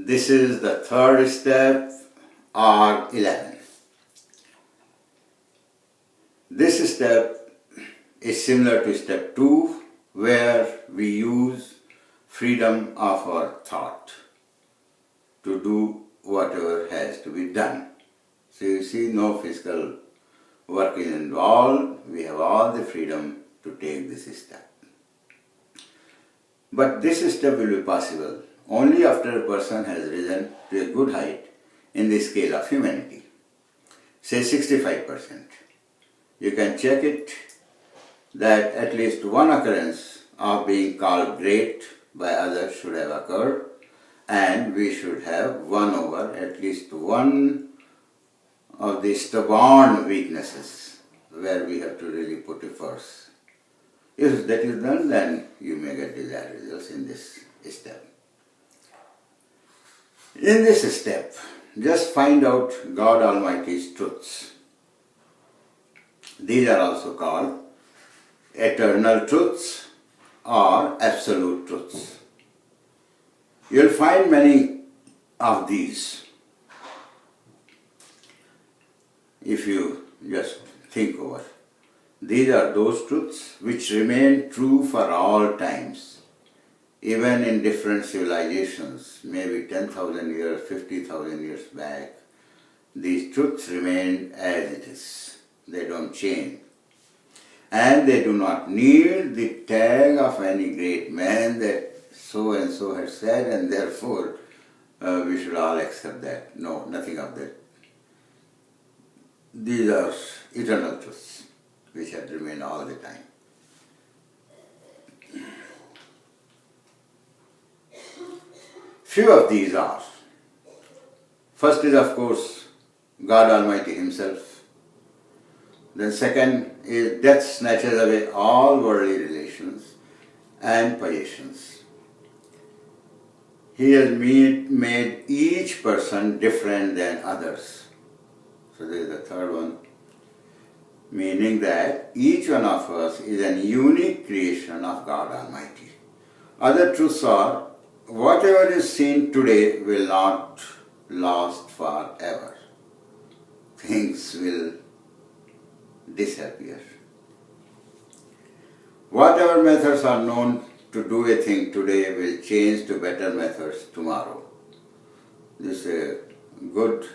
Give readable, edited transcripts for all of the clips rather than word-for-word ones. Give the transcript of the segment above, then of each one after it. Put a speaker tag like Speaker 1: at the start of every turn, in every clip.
Speaker 1: This is the third step, R11. This step is similar to step 2, where we use freedom of our thought to do whatever has to be done. So you see, no physical work is involved. We have all the freedom to take this step. But this step will be possible only after a person has risen to a good height in the scale of humanity, say 65%. You can check it that at least one occurrence of being called great by others should have occurred, and we should have won over at least one of the stubborn weaknesses where we have to really put efforts. If that is done, then you may get desired results in this step. In this step, just find out God Almighty's truths. These are also called eternal truths or absolute truths. You'll find many of these if you just think over. These are those truths which remain true for all times, even in different civilizations, maybe 10,000 years, 50,000 years back. These truths remain as it is. They don't change. And they do not need the tag of any great man that so and so has said, and therefore we should all accept that. No, nothing of that. These are eternal truths which have remained all the time. Few of these are. First is, of course, God Almighty Himself. Then second is death snatches away all worldly relations and possessions. He has made each person different than others. So there is the third one, meaning that each one of us is a unique creation of God Almighty. Other truths are, whatever is seen today will not last forever. Things will disappear. Whatever methods are known to do a thing today will change to better methods tomorrow. This is a good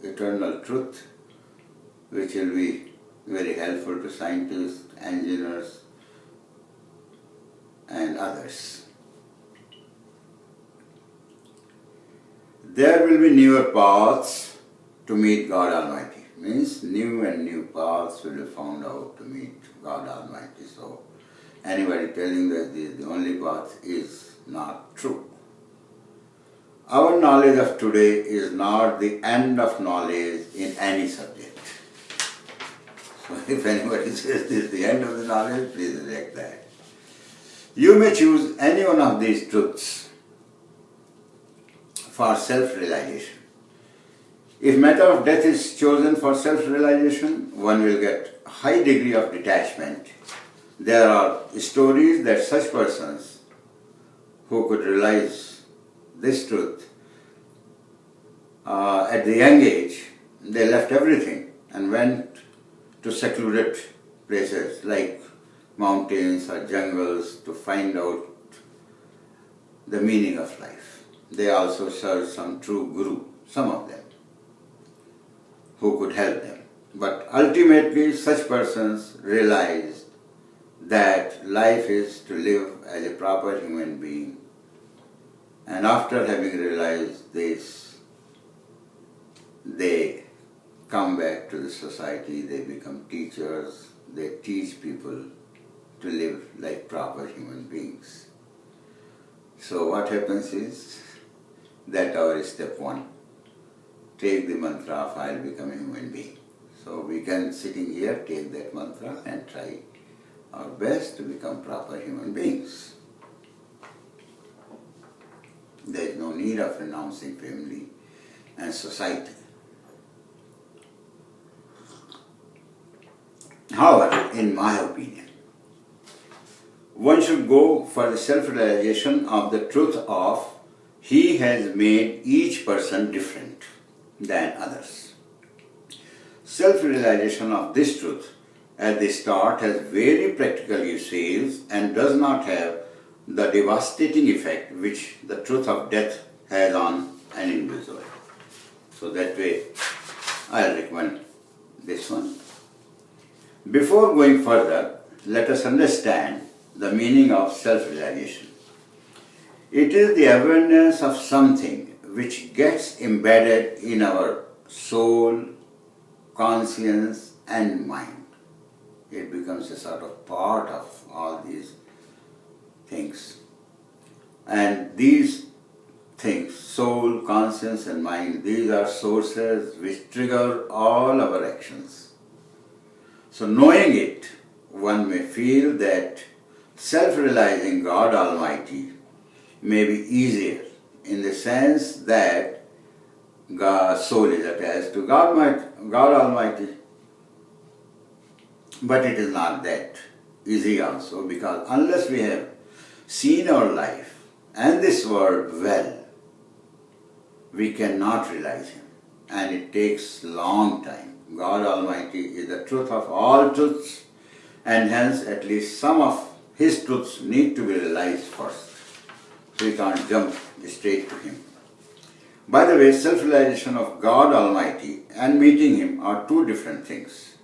Speaker 1: eternal truth which will be very helpful to scientists, engineers, and others. There will be newer paths to meet God Almighty. Means new and new paths will be found out to meet God Almighty. So anybody telling that this is the only path is not true. Our knowledge of today is not the end of knowledge in any subject. So if anybody says this is the end of the knowledge, please reject that. You may choose any one of these truths for self-realization. If matter of death is chosen for self-realization, one will get a high degree of detachment. There are stories that such persons who could realize this truth at the young age, they left everything and went to secluded places like mountains or jungles to find out the meaning of life. They also served some true guru, some of them, who could help them. But ultimately such persons realized that life is to live as a proper human being. And after having realized this, they come back to the society, they become teachers, they teach people to live like proper human beings. So what happens is that our step 1, take the mantra of I'll become a human being. So we can, sitting here, take that mantra and try our best to become proper human beings. There is no need of renouncing family and society. However, in my opinion, one should go for the self-realization of the truth of He has made each person different than others. Self-realization of this truth at the start has very practical uses and does not have the devastating effect which the truth of death has on an individual. So that way I'll recommend this one. Before going further, let us understand the meaning of self-realization. It is the awareness of something which gets embedded in our soul, conscience and mind. It becomes a sort of part of all these things. And these things, soul, conscience and mind, these are sources which trigger all our actions. So knowing it, one may feel that self-realizing God Almighty may be easier in the sense that God's soul is attached to God Almighty. But it is not that easy also, because unless we have seen our life and this world well, we cannot realize Him, and it takes long time. God Almighty is the truth of all truths, and hence at least some of His truths need to be realized first. So we can't jump straight to Him. By the way, self-realization of God Almighty and meeting Him are two different things.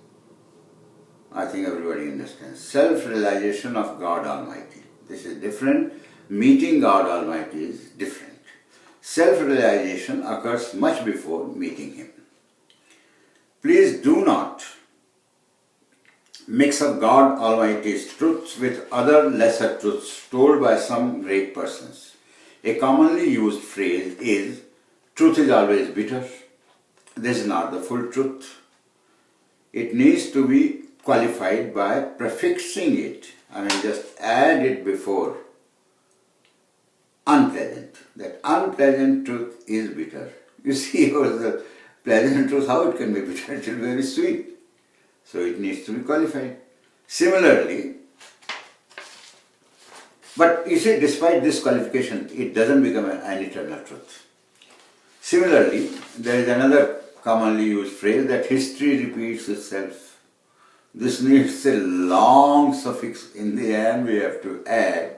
Speaker 1: I think everybody understands. Self-realization of God Almighty. This is different. Meeting God Almighty is different. Self-realization occurs much before meeting Him. Please do not mix up God Almighty's truths with other lesser truths told by some great persons. A commonly used phrase is, truth is always bitter. This is not the full truth. It needs to be qualified by prefixing it. Just add it before unpleasant. That unpleasant truth is bitter. You see, the pleasant truth, how it can be bitter? It will be very sweet. So it needs to be qualified. Similarly, but you see, despite this qualification, it doesn't become an eternal truth. Similarly, there is another commonly used phrase that history repeats itself. This needs a long suffix. In the end, we have to add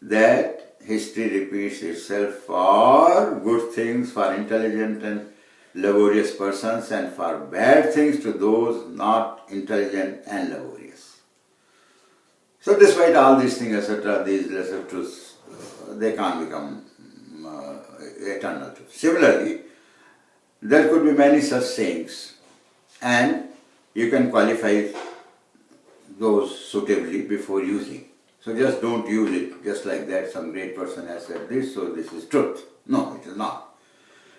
Speaker 1: that history repeats itself for good things, for intelligent and laborious persons, and for bad things to those not intelligent and laborious. So despite all these things, etc., these lesser truths, they can't become eternal truths. Similarly, there could be many such sayings, and you can qualify those suitably before using. So just don't use it just like that. Some great person has said this, so this is truth. No, it is not.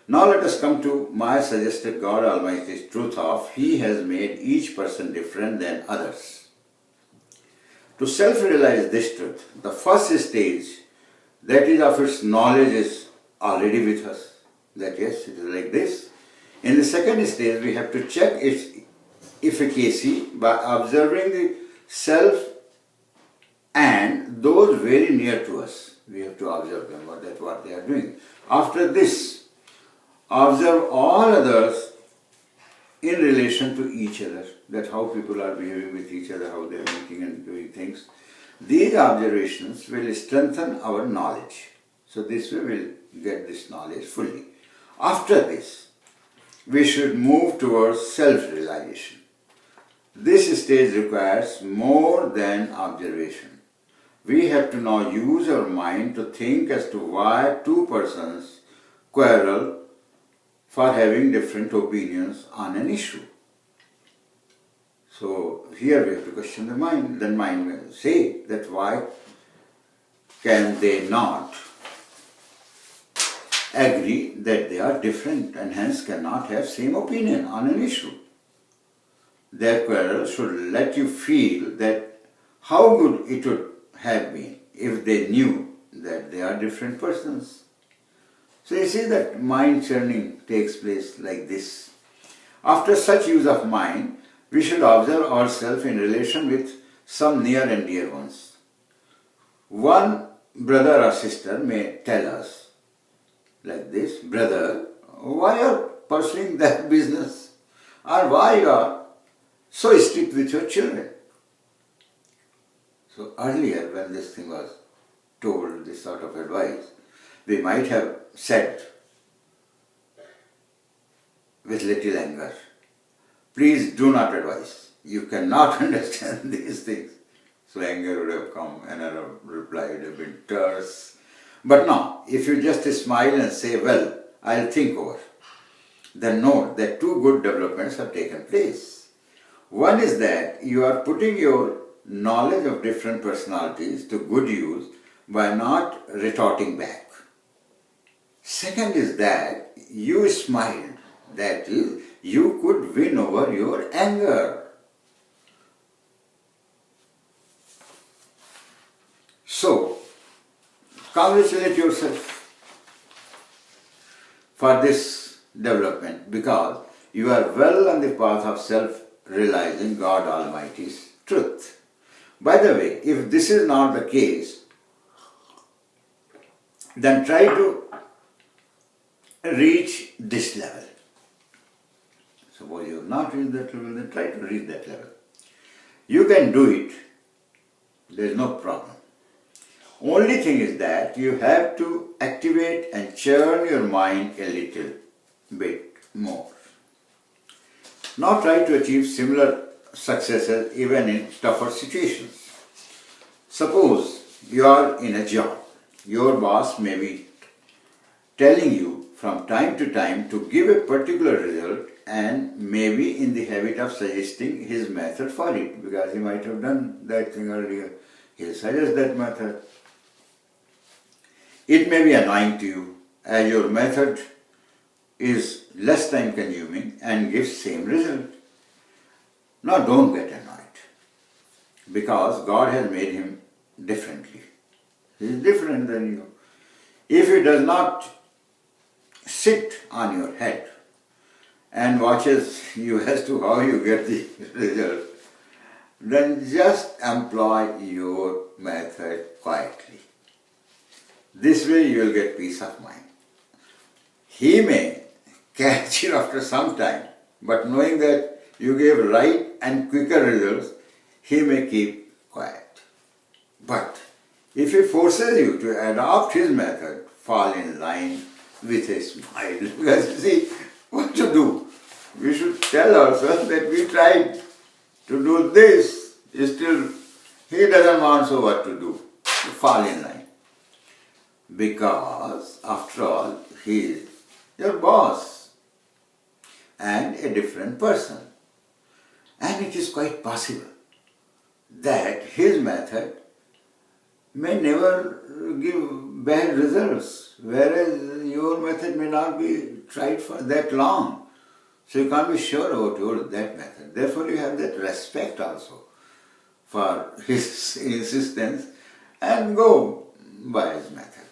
Speaker 1: Now let us come to my suggested God Almighty's truth of He has made each person different than others. To self-realize this truth, the first stage, that is of its knowledge, is already with us. That yes, it is like this. In the second stage, we have to check its efficacy by observing the self and those very near to us. We have to observe them, what they are doing. After this, observe all others in relation to each other, that how people are behaving with each other, how they are meeting and doing things. These observations will strengthen our knowledge. So this way we will get this knowledge fully. After this, we should move towards self-realization. This stage requires more than observation. We have to now use our mind to think as to why two persons quarrel for having different opinions on an issue. So here we have to question the mind. Then mind will say that why can they not agree that they are different and hence cannot have same opinion on an issue. Their quarrel should let you feel that how good it would have been if they knew that they are different persons. So you see that mind churning takes place like this. After such use of mind, we should observe ourselves in relation with some near and dear ones. One brother or sister may tell us like this, brother, why are pursuing that business? Or why you are so strict with your children? So earlier when this thing was told, this sort of advice, we might have said with little anger, please do not advise. You cannot understand these things. So anger would have come and our reply would have been terse. But now, if you just smile and say, well, I'll think over, then note that two good developments have taken place. One is that you are putting your knowledge of different personalities to good use by not retorting back. Second is that you smiled, that is, you could win over your anger. So, congratulate yourself for this development because you are well on the path of self-realizing God Almighty's truth. By the way, if this is not the case, then try to reach this level. Suppose you have not reached that level, then try to reach that level. You can do it, there is no problem. Only thing is that you have to activate and churn your mind a little bit more. Now try to achieve similar successes even in tougher situations. Suppose you are in a job. Your boss may be telling you from time to time to give a particular result and may be in the habit of suggesting his method for it because he might have done that thing earlier. He'll suggest that method. It may be annoying to you as your method is less time consuming and gives same result. Now don't get annoyed because God has made him differently. He is different than you. If he does not sit on your head and watches you as to how you get the result, then just employ your method quietly. This way you will get peace of mind. He may catch you after some time, but knowing that you gave right and quicker results, he may keep quiet. But if he forces you to adopt his method, fall in line with a smile. Because you see, what to do? We should tell ourselves that we tried to do this, still he doesn't want, so what to do? To fall in line. Because, after all, he is your boss and a different person. And it is quite possible that his method may never give bad results, whereas your method may not be tried for that long. So you can't be sure about that method. Therefore you have that respect also for his insistence and go by his method.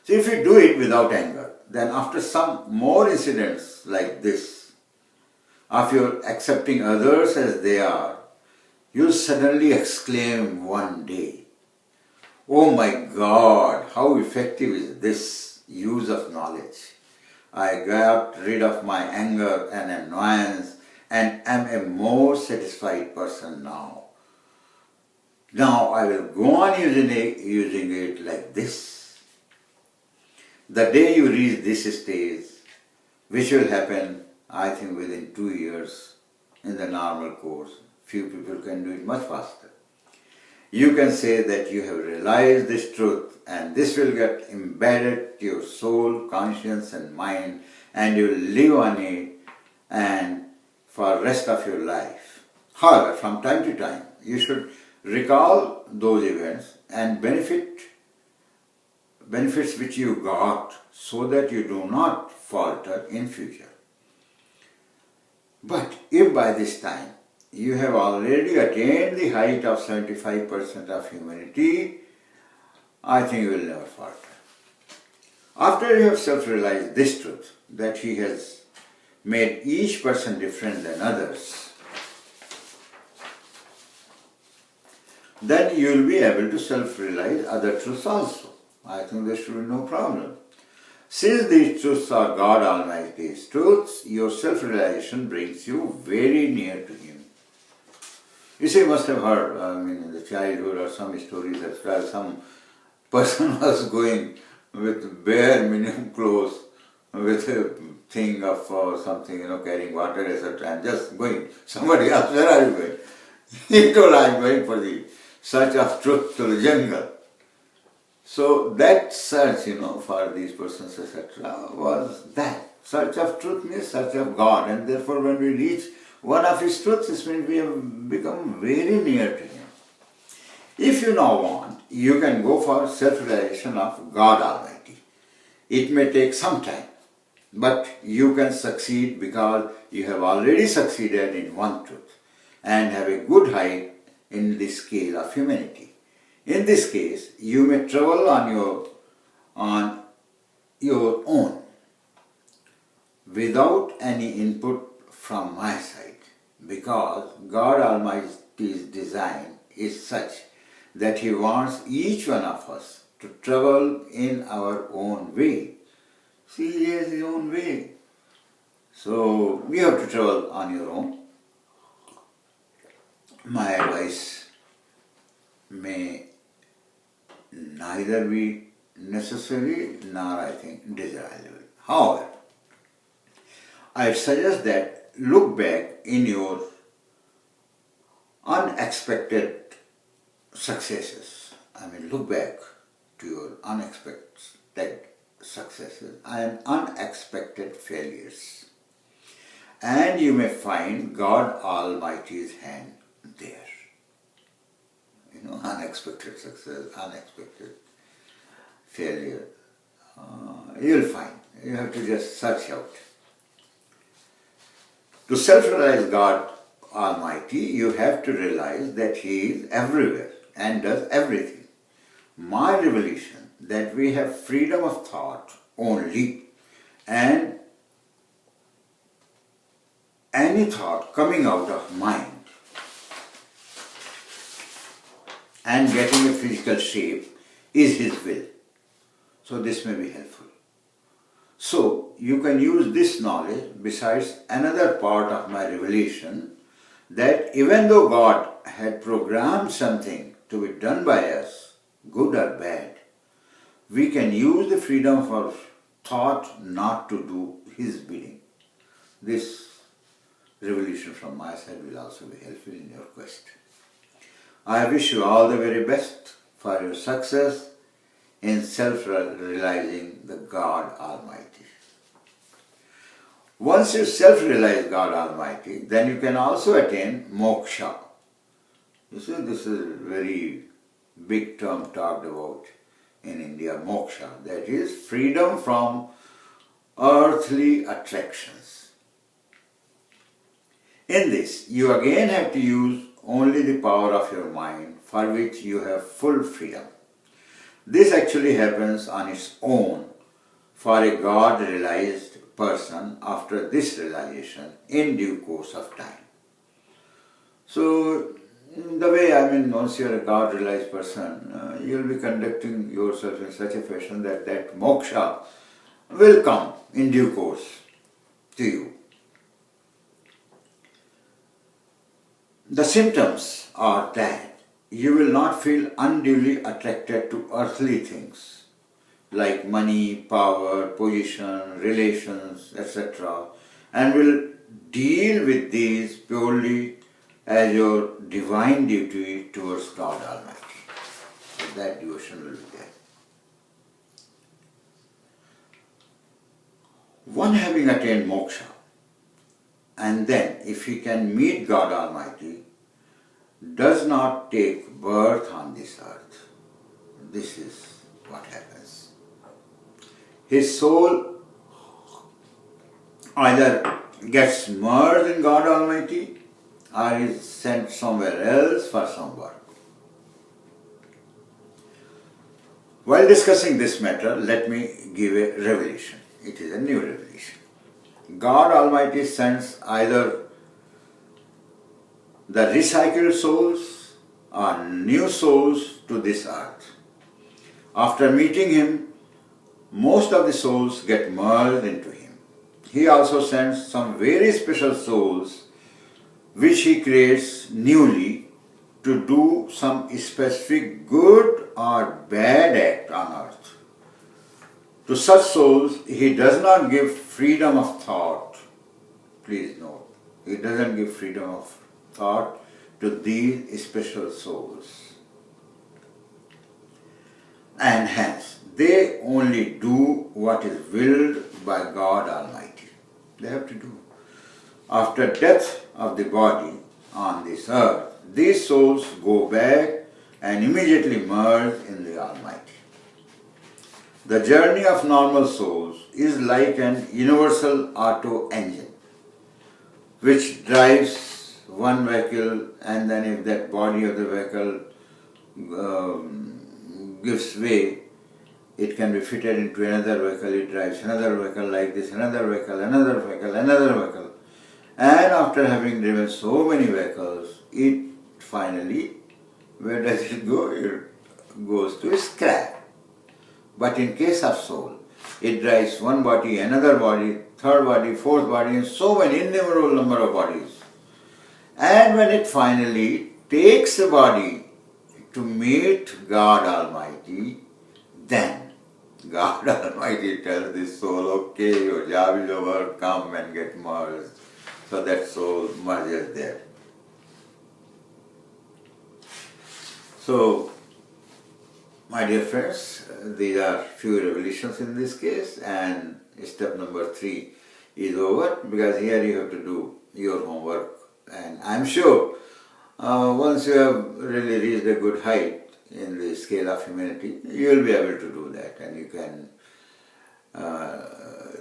Speaker 1: So if you do it without anger, then after some more incidents like this, of your accepting others as they are, you suddenly exclaim one day, "Oh my God, how effective is this use of knowledge? I got rid of my anger and annoyance and am a more satisfied person now. Now I will go on using it like this." The day you reach this stage, which will happen, I think, within 2 years in the normal course, few people can do it much faster. You can say that you have realized this truth and this will get embedded to your soul, conscience and mind and you will live on it and for the rest of your life. However, from time to time, you should recall those events and benefits which you got so that you do not falter in future. But if by this time you have already attained the height of 75% of humanity, I think you will never falter. After you have self-realized this truth, that he has made each person different than others, then you will be able to self-realize other truths also. I think there should be no problem. Since these truths are God Almighty's truths, your self-realization brings you very near to Him. You see, you must have heard, in the childhood or some stories as well, some person was going with bare minimum clothes, with a thing of something, carrying water, etc., and just going. Somebody asked, where are you going? He told, I am going for the search of truth to the jungle. So that search, for these persons, etc., was that. Search of truth means search of God, and therefore when we reach one of His truths, it means we have become very near to Him. If you now want, you can go for self-realization of God Almighty. It may take some time, but you can succeed because you have already succeeded in one truth and have a good height in the scale of humanity. In this case, you may travel on your own without any input from my side, because God Almighty's design is such that He wants each one of us to travel in our own way. See, He has His own way. So, you have to travel on your own. My advice may neither be necessary nor, I think, desirable. However, I suggest that look back in your unexpected successes. Look back to your unexpected successes and unexpected failures, and you may find God Almighty's hand there. Unexpected success, unexpected failure. You'll find. You have to just search out. To self-realize God Almighty, you have to realize that He is everywhere and does everything. My revelation that we have freedom of thought only, and any thought coming out of mind and getting a physical shape is His will. So this may be helpful. So you can use this knowledge besides another part of my revelation, that even though God had programmed something to be done by us, good or bad, we can use the freedom of our thought not to do His bidding. This revelation from my side will also be helpful in your quest. I wish you all the very best for your success in self-realizing the God Almighty. Once you self-realize God Almighty, then you can also attain moksha. You see, this is a very big term talked about in India, moksha. That is freedom from earthly attractions. In this, you again have to use only the power of your mind, for which you have full freedom. This actually happens on its own for a God-realized person after this realization in due course of time. So, the way, once you are a God-realized person, you will be conducting yourself in such a fashion that that moksha will come in due course to you. The symptoms are that you will not feel unduly attracted to earthly things like money, power, position, relations, etc., and will deal with these purely as your divine duty towards God Almighty. So that devotion will be there. One having attained moksha, and then if he can meet God Almighty, does not take birth on this earth. This is what happens. His soul either gets merged in God Almighty or is sent somewhere else for some work. While discussing this matter, let me give a revelation. It is a new revelation. God Almighty sends either the recycled souls or new souls to this earth. After meeting him, most of the souls get merged into him. He also sends some very special souls which he creates newly to do some specific good or bad act on earth. To such souls, he does not give freedom of thought. Please note, he doesn't give freedom of thought to these special souls. And hence, they only do what is willed by God Almighty. They have to do. After death of the body on this earth, these souls go back and immediately merge in the Almighty. The journey of normal souls is like an universal auto engine which drives one vehicle, and then if that body of the vehicle gives way, it can be fitted into another vehicle, it drives another vehicle like this, another vehicle, another vehicle, another vehicle. And after having driven so many vehicles, it finally, where does it go? It goes to scrap. But in case of soul, it drives one body, another body, third body, fourth body, and so many innumerable number of bodies. And when it finally takes a body to meet God Almighty, then God Almighty tells this soul, okay, your job is over, come and get merged. So that soul merges there. So, my dear friends, these are few revelations in this case, and step number 3 is over, because here you have to do your homework. And I'm sure once you have really reached a good height in the scale of humanity, you will be able to do that, and you can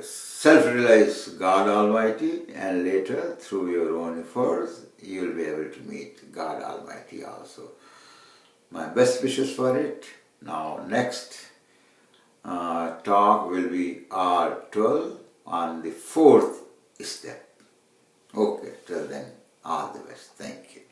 Speaker 1: self-realize God Almighty, and later through your own efforts you will be able to meet God Almighty also. My best wishes for it. Now next talk will be R12 on the 4th step. Okay, till then, all the best. Thank you.